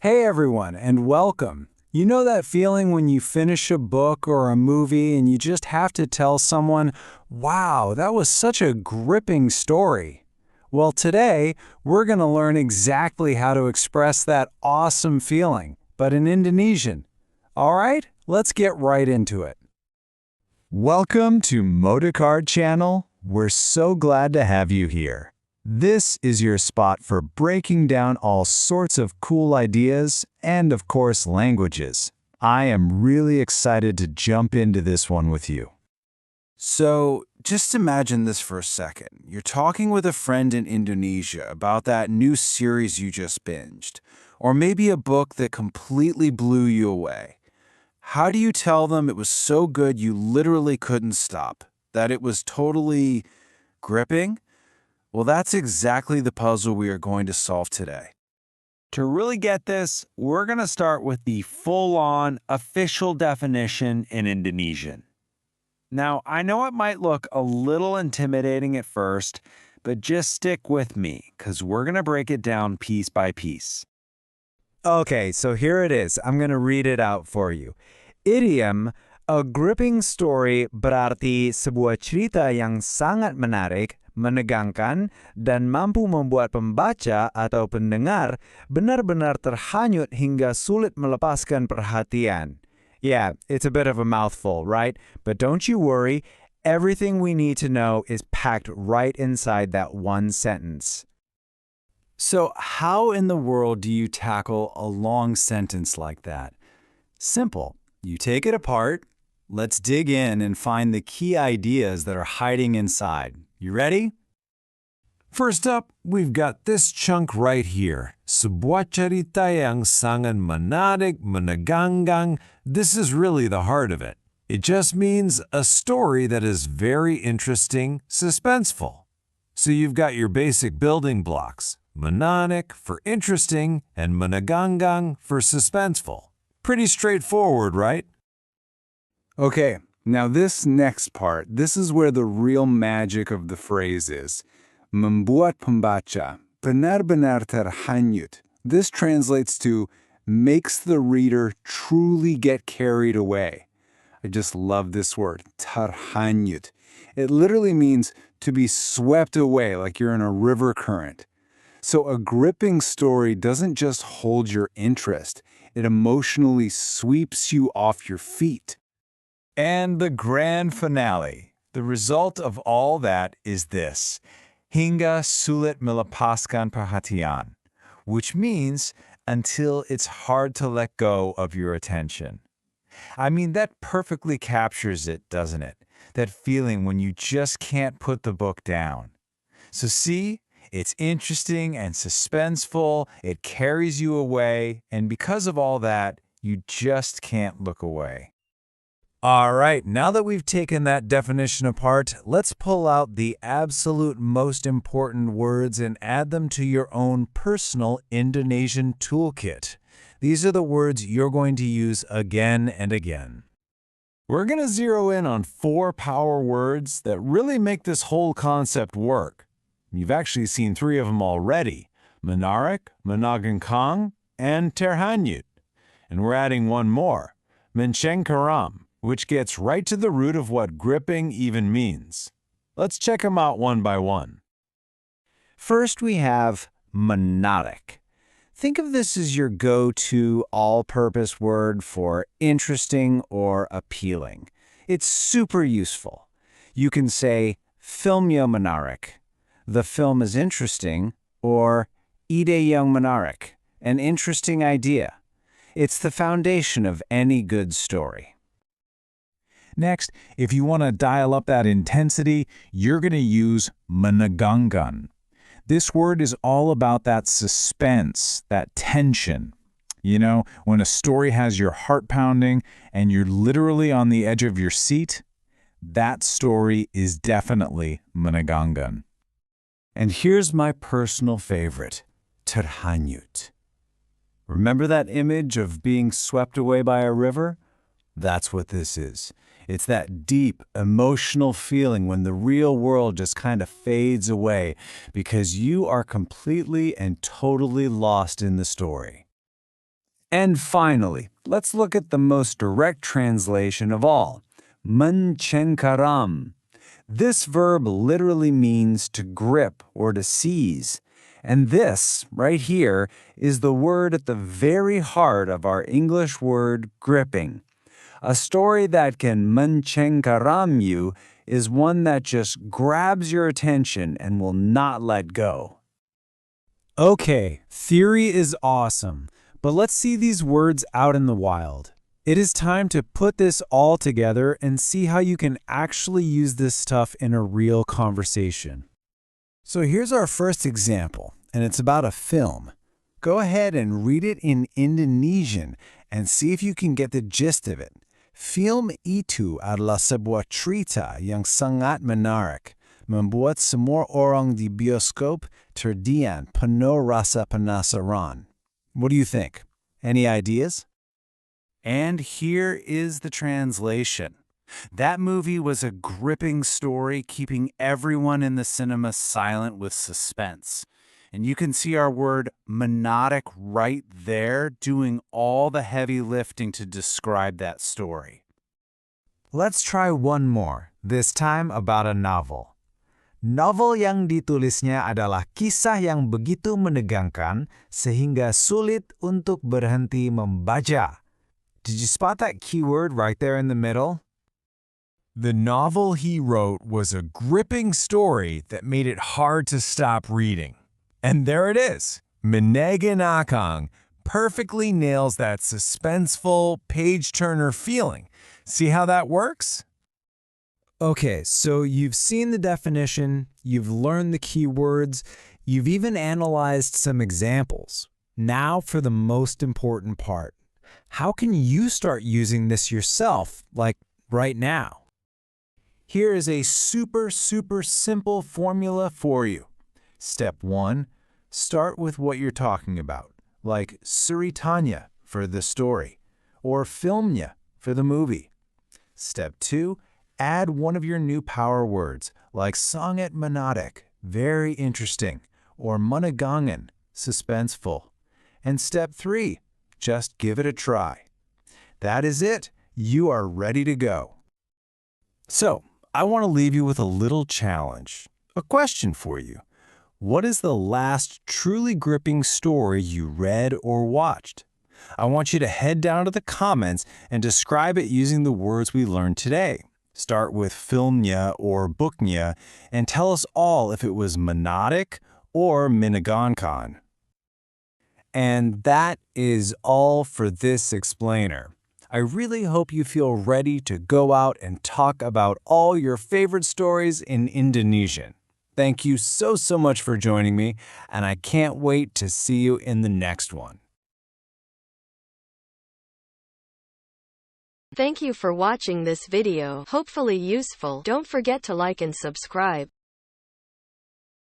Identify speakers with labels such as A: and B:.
A: Hey everyone, and welcome. You know that feeling when you finish a book or a movie and you just have to tell someone, wow, that was such a gripping story? Well, today, we're going to learn exactly how to express that awesome feeling, but in Indonesian. All right, let's get right into it. Welcome to Motocard Channel. We're so glad to have you here. This is your spot for breaking down all sorts of cool ideas and, of course, languages. I am really excited to jump into this one with you. So, just imagine this for a second. You're talking with a friend in Indonesia about that new series you just binged, or maybe a book that completely blew you away. How do you tell them it was so good you literally couldn't stop? That it was totally gripping? Well, that's exactly the puzzle we are going to solve today. To really get this, we're going to start with the full-on official definition in Indonesian. Now, I know it might look a little intimidating at first, but just stick with me, because we're going to break it down piece by piece. Okay, so here it is. I'm going to read it out for you. Idiom, a gripping story berarti sebuah cerita yang sangat menarik, menegangkan, dan mampu membuat pembaca atau pendengar benar-benar terhanyut hingga sulit melepaskan perhatian. Yeah, it's a bit of a mouthful, right? But don't you worry, everything we need to know is packed right inside that one sentence. So how in the world do you tackle a long sentence like that? Simple. You take it apart. Let's dig in and find the key ideas that are hiding inside. You ready?
B: First up, we've got this chunk right here. Sebuah cerita yang sangat menarik, menegangkan. This is really the heart of it. It just means a story that is very interesting, suspenseful. So you've got your basic building blocks. Menarik for interesting and menegangkan for suspenseful. Pretty straightforward, right?
A: Okay, now this next part, this is where the real magic of the phrase is. Membuat pembaca benar-benar terhanyut. This translates to makes the reader truly get carried away. I just love this word, terhanyut. It literally means to be swept away like you're in a river current. So a gripping story doesn't just hold your interest, it emotionally sweeps you off your feet. And the grand finale, the result of all that is this, hingga sulit melepaskan perhatian, which means until it's hard to let go of your attention. I mean, that perfectly captures it, doesn't it? That feeling when you just can't put the book down. So see, it's interesting and suspenseful, it carries you away, and because of all that, you just can't look away. All right, now that we've taken that definition apart, let's pull out the absolute most important words and add them to your own personal Indonesian toolkit. These are the words you're going to use again and again. We're going to zero in on 4 power words that really make this whole concept work. You've actually seen 3 of them already, menarik, menegangkan, and terhanyut. And we're adding one more, mencengkeram, which gets right to the root of what gripping even means. Let's check them out one by one. First, we have menarik. Think of this as your go-to all-purpose word for interesting or appealing. It's super useful. You can say, filmnya menarik, the film is interesting, or ide yang menarik, an interesting idea. It's the foundation of any good story. Next, if you want to dial up that intensity, you're going to use menegangkan. This word is all about that suspense, that tension. You know, when a story has your heart pounding and you're literally on the edge of your seat, that story is definitely menegangkan. And here's my personal favorite, terhanyut. Remember that image of being swept away by a river? That's what this is. It's that deep, emotional feeling when the real world just kind of fades away because you are completely and totally lost in the story. And finally, let's look at the most direct translation of all, mencengkeram. This verb literally means to grip or to seize. And this, right here, is the word at the very heart of our English word gripping. A story that can mencengkeram you is one that just grabs your attention and will not let go.
B: Okay, theory is awesome, but let's see these words out in the wild. It is time to put this all together and see how you can actually use this stuff in a real conversation.
A: So here's our first example, and it's about a film. Go ahead and read it in Indonesian and see if you can get the gist of it. Film itu adalah sebuah cerita yang sangat menarik, membuat semua orang di bioskop terdiam penuh rasa penasaran. What do you think? Any ideas? And here is the translation. That movie was a gripping story, keeping everyone in the cinema silent with suspense. And you can see our word monodic right there doing all the heavy lifting to describe that story.
B: Let's try one more, this time about a novel. Novel yang ditulisnya adalah kisah yang begitu menegangkan sehingga sulit untuk berhenti membaca. Did you spot that keyword right there in the middle? The novel he wrote was a gripping story that made it hard to stop reading. And there it is. Menggunakan perfectly nails that suspenseful, page-turner feeling. See how that works? Okay, so you've seen the definition, you've learned the keywords, you've even analyzed some examples. Now for the most important part. How can you start using this yourself, like right now? Here is a super simple formula for you. Step 1, start with what you're talking about, like ceritanya for the story, or filmnya for the movie. Step 2, add one of your new power words, like sangat menarik, very interesting, or menegangkan, suspenseful. And step 3, just give it a try. That is it. You are ready to go. So, I want to leave you with a little challenge, a question for you. What is the last truly gripping story you read or watched? I want you to head down to the comments and describe it using the words we learned today. Start with filmnya or booknya and tell us all if it was monodic or menegangkan. And that is all for this explainer. I really hope you feel ready to go out and talk about all your favorite stories in Indonesian. Thank you so much for joining me, and I can't wait to see you in the next one.
C: Thank you for watching this video. Hopefully useful. Don't forget to like and subscribe.